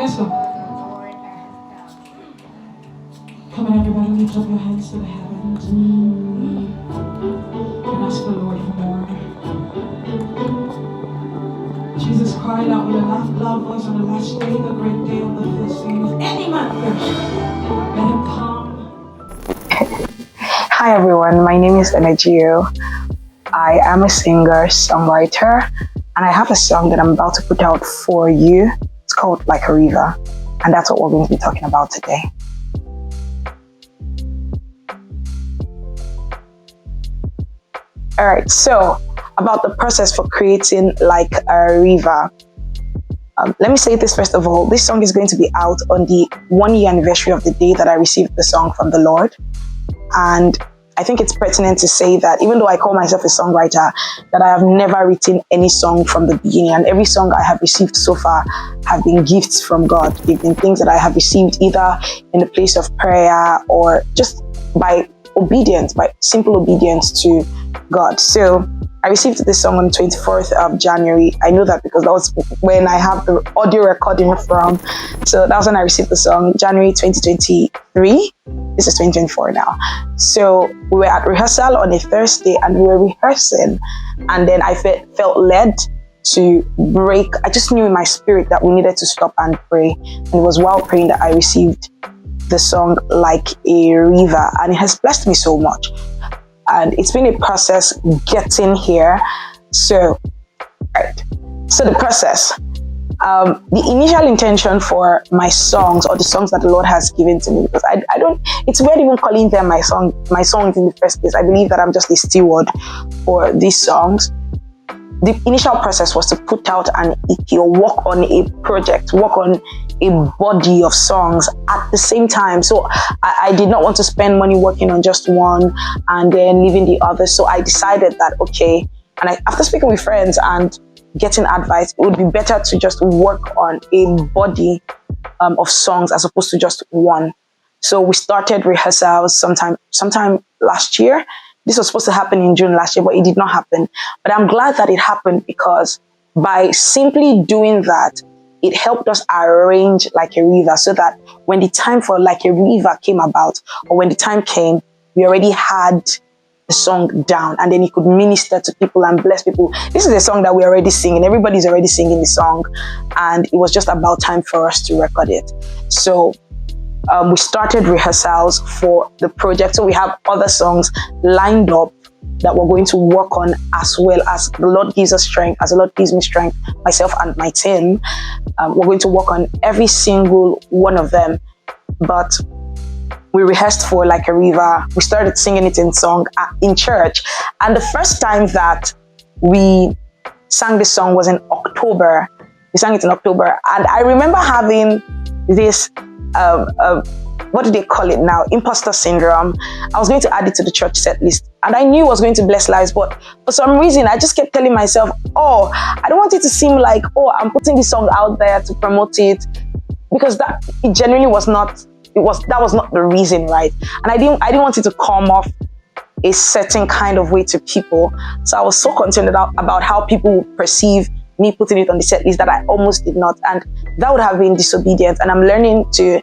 Let's go. Come on, everybody, lift up your hands to the heavens and ask the Lord for more. Jesus cried out with a loud voice on the last day, the great day of the feast, saying, if any man thirst, let him come. Hi everyone, my name is Energio. I am a singer, songwriter, and I have a song that I'm about to put out for you. It's called Like a River, and that's what we're going to be talking about today. Alright, so about the process for creating Like a River. Let me say this first of all. This song is going to be out on the 1 year anniversary of the day that I received the song from the Lord. And I think it's pertinent to say that even though I call myself a songwriter, that I have never written any song from the beginning, and every song I have received so far have been gifts from God. They've been things that I have received either in the place of prayer or just by obedience, by simple obedience to God. So I received this song on 24th of January. I know that because that was when I have the audio recording from. So that was when I received the song, January 2023. This is 2024 now. So we were at rehearsal on a Thursday and we were rehearsing. And then I felt led to break. I just knew in my spirit that we needed to stop and pray. And it was while praying that I received the song Like a River. And it has blessed me so much. And it's been a process getting here. So, right. So the process. The initial intention for my songs, or the songs that the Lord has given to me, because I don't, it's weird even calling them my songs in the first place. I believe that I'm just a steward for these songs. The initial process was to put out an EP or work on a project, work on a body of songs at the same time. So I did not want to spend money working on just one and then leaving the other. So I decided that, okay, and after speaking with friends and getting advice, it would be better to just work on a body of songs as opposed to just one. So we started rehearsals sometime last year. This was supposed to happen in June last year, but it did not happen. But I'm glad that it happened, because by simply doing that, it helped us arrange Like a River, so that when the time for Like a River came about, or when the time came, we already had the song down, and then he could minister to people and bless people. This is a song that we're already singing. Everybody's already singing the song, and it was just about time for us to record it. So we started rehearsals for the project. So we have other songs lined up that we're going to work on, as well as the Lord gives us strength, as the Lord gives me strength, myself and my team. We're going to work on every single one of them. But we rehearsed for Like a River. We started singing it in song in church. And the first time that we sang this song was in October. We sang it in October. And I remember having this, what do they call it now? Imposter syndrome. I was going to add it to the church set list. And I knew it was going to bless lives. But for some reason, I just kept telling myself, oh, I don't want it to seem like, oh, I'm putting this song out there to promote it. Because it genuinely was not. That was not the reason, right? And I didn't want it to come off a certain kind of way to people. So I was so concerned about how people would perceive me putting it on the set list that I almost did not. And that would have been disobedience. And I'm learning to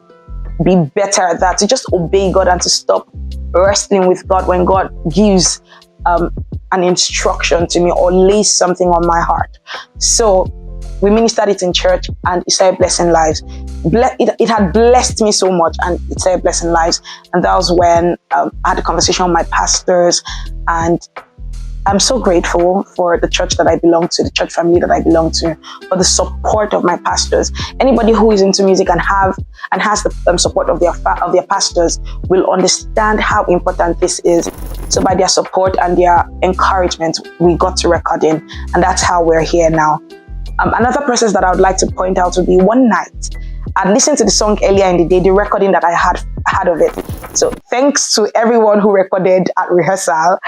be better at that, to just obey God and to stop wrestling with God when God gives an instruction to me or lays something on my heart. So we ministered it in church and it started blessing lives. It had blessed me so much and it started blessing lives. And that was when I had a conversation with my pastors, and I'm so grateful for the church that I belong to, the church family that I belong to, for the support of my pastors. Anybody who is into music and has the support of their pastors will understand how important this is. So by their support and their encouragement, we got to recording, and that's how we're here now. Another process that I would like to point out would be one night. I'd listened to the song earlier in the day, the recording that I had of it. So thanks to everyone who recorded at rehearsal.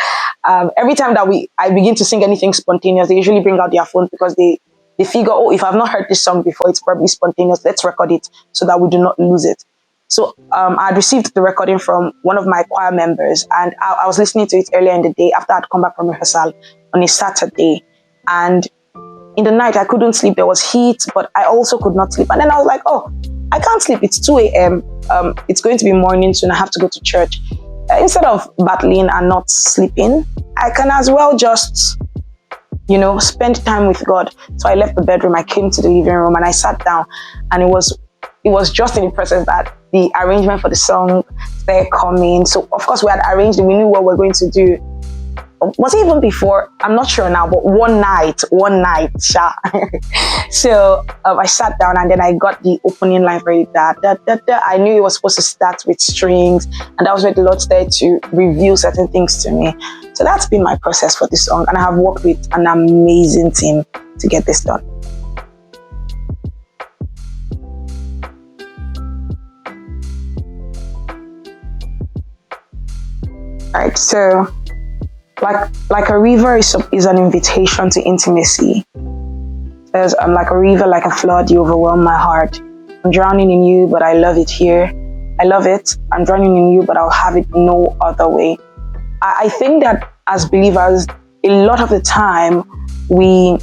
Every time that I begin to sing anything spontaneous, they usually bring out their phones because they figure, oh, if I've not heard this song before, it's probably spontaneous. Let's record it so that we do not lose it. So I'd received the recording from one of my choir members, and I was listening to it earlier in the day after I'd come back from rehearsal on a Saturday. And in the night I couldn't sleep. There was heat, but I also could not sleep. And then I was like, oh, I can't sleep. It's 2 a.m. It's going to be morning soon. I have to go to church. Instead of battling and not sleeping, I can as well just, spend time with God. So I left the bedroom. I came to the living room and I sat down, and it was just in the process that the arrangement for the song started coming. So of course we had arranged it. We knew what we were going to do. Was it even before? I'm not sure now, but one night, sha. So I sat down and then I got the opening line for it. Da, da, da, da. I knew it was supposed to start with strings, and that was where the Lord started to reveal certain things to me. So that's been my process for this song, and I have worked with an amazing team to get this done. All right, so like a river is an invitation to intimacy. There's like a river, like a flood, you overwhelm my heart. I'm drowning in you, but I love it here. I love it. I'm drowning in you, but I'll have it no other way. I think that as believers, a lot of the time we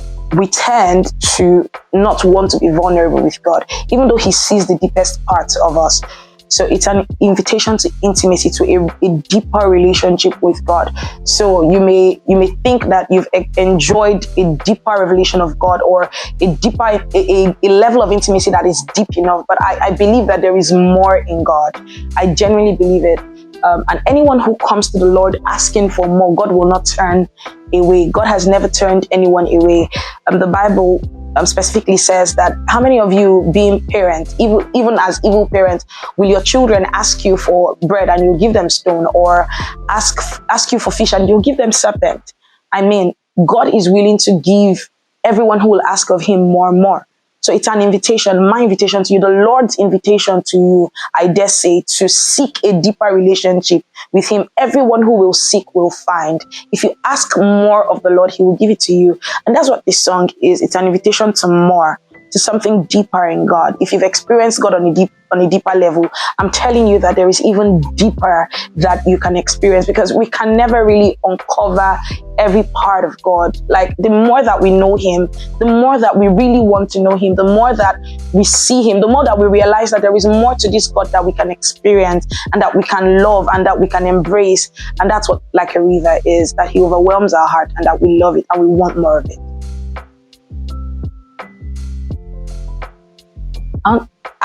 tend to not want to be vulnerable with God, even though He sees the deepest parts of us. So it's an invitation to intimacy, to a deeper relationship with God. So you may think that you've enjoyed a deeper revelation of God, or a deeper a level of intimacy that is deep enough. But I believe that there is more in God. I genuinely believe it. And anyone who comes to the Lord asking for more, God will not turn away. God has never turned anyone away. The Bible specifically says that how many of you, being parents, even as evil parents, will your children ask you for bread and you'll give them stone, or ask you for fish and you'll give them serpent? I mean, God is willing to give everyone who will ask of Him more and more. So it's an invitation, my invitation to you, the Lord's invitation to you, I dare say, to seek a deeper relationship with Him. Everyone who will seek will find. If you ask more of the Lord, He will give it to you. And that's what this song is. It's an invitation to more, to something deeper in God. If you've experienced God on a deeper level, I'm telling you that there is even deeper that you can experience, because we can never really uncover every part of God. Like, the more that we know Him, the more that we really want to know Him, the more that we see Him, the more that we realize that there is more to this God that we can experience and that we can love and that we can embrace. And that's what Like a River is, that He overwhelms our heart and that we love it and we want more of it.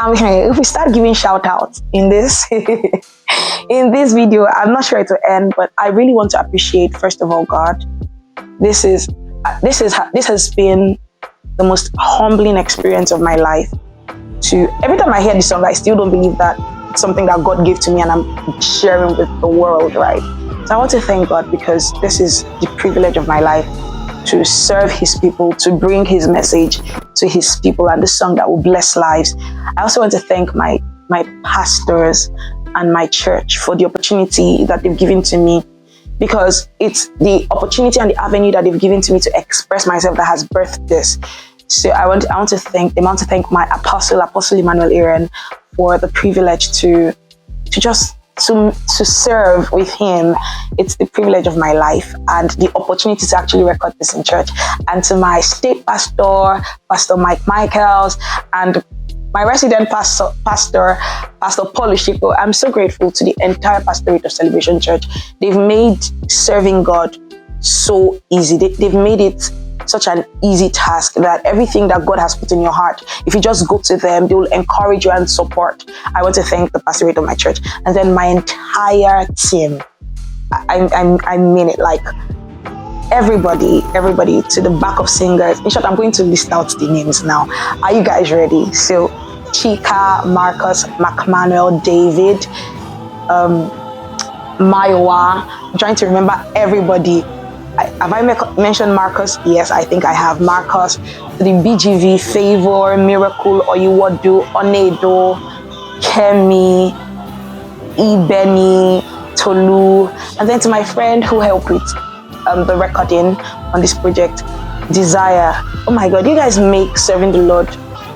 If we start giving shout outs in this in this video, I'm not sure it will end, but I really want to appreciate, first of all, God. This has been the most humbling experience of my life. Every time I hear this song, I still don't believe that it's something that God gave to me and I'm sharing with the world, right? So I want to thank God, because this is the privilege of my life, to serve His people, to bring His message to His people, and this song that will bless lives. I also want to thank my pastors and my church for the opportunity that they've given to me, because it's the opportunity and the avenue that they've given to me to express myself that has birthed this. So I want to thank them. I want to thank my Apostle Emmanuel Aaron, for the privilege to serve with him. It's the privilege of my life and the opportunity to actually record this in church. And to my state pastor, Pastor Mike Michaels, and my resident pastor, Pastor Paul Ushiko. I'm so grateful to the entire pastorate of Celebration Church. They've made serving God so easy. They've made it such an easy task, that everything that God has put in your heart, if you just go to them, they will encourage you and support. I want to thank the pastorate of my church, and then my entire team. I mean it, like everybody to the backup singers. In short, I'm going to list out the names now. Are you guys ready? So Chika, Marcus, McManuel, David, Maiwa. I'm trying to remember everybody. Have I mentioned Marcus? Yes, I think I have. Marcus, the BGV, Favor, Miracle, Oyuwadu, Onedo, Kemi, Ibeni, Tolu, and then to my friend who helped with the recording on this project, Desire. Oh my God, you guys make serving the Lord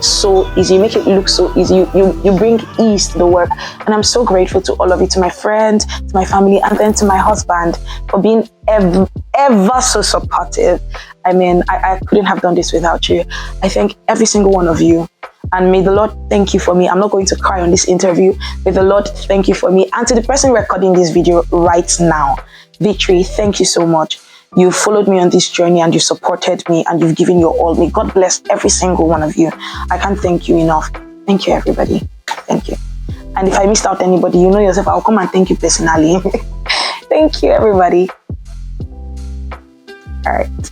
so easy. You make it look so easy. You bring ease to the work, and I'm so grateful to all of you, to my friends, to my family, and then to my husband for being ever so supportive. I mean, I couldn't have done this without you. I thank every single one of you. And may the Lord thank you for me. I'm not going to cry on this interview. May the Lord thank you for me. And to the person recording this video right now, Victory, thank you so much. You followed me on this journey and you supported me and you've given your all. May God bless every single one of you. I can't thank you enough. Thank you, everybody. Thank you. And if I missed out anybody, you know yourself, I'll come and thank you personally. Thank you, everybody. All right.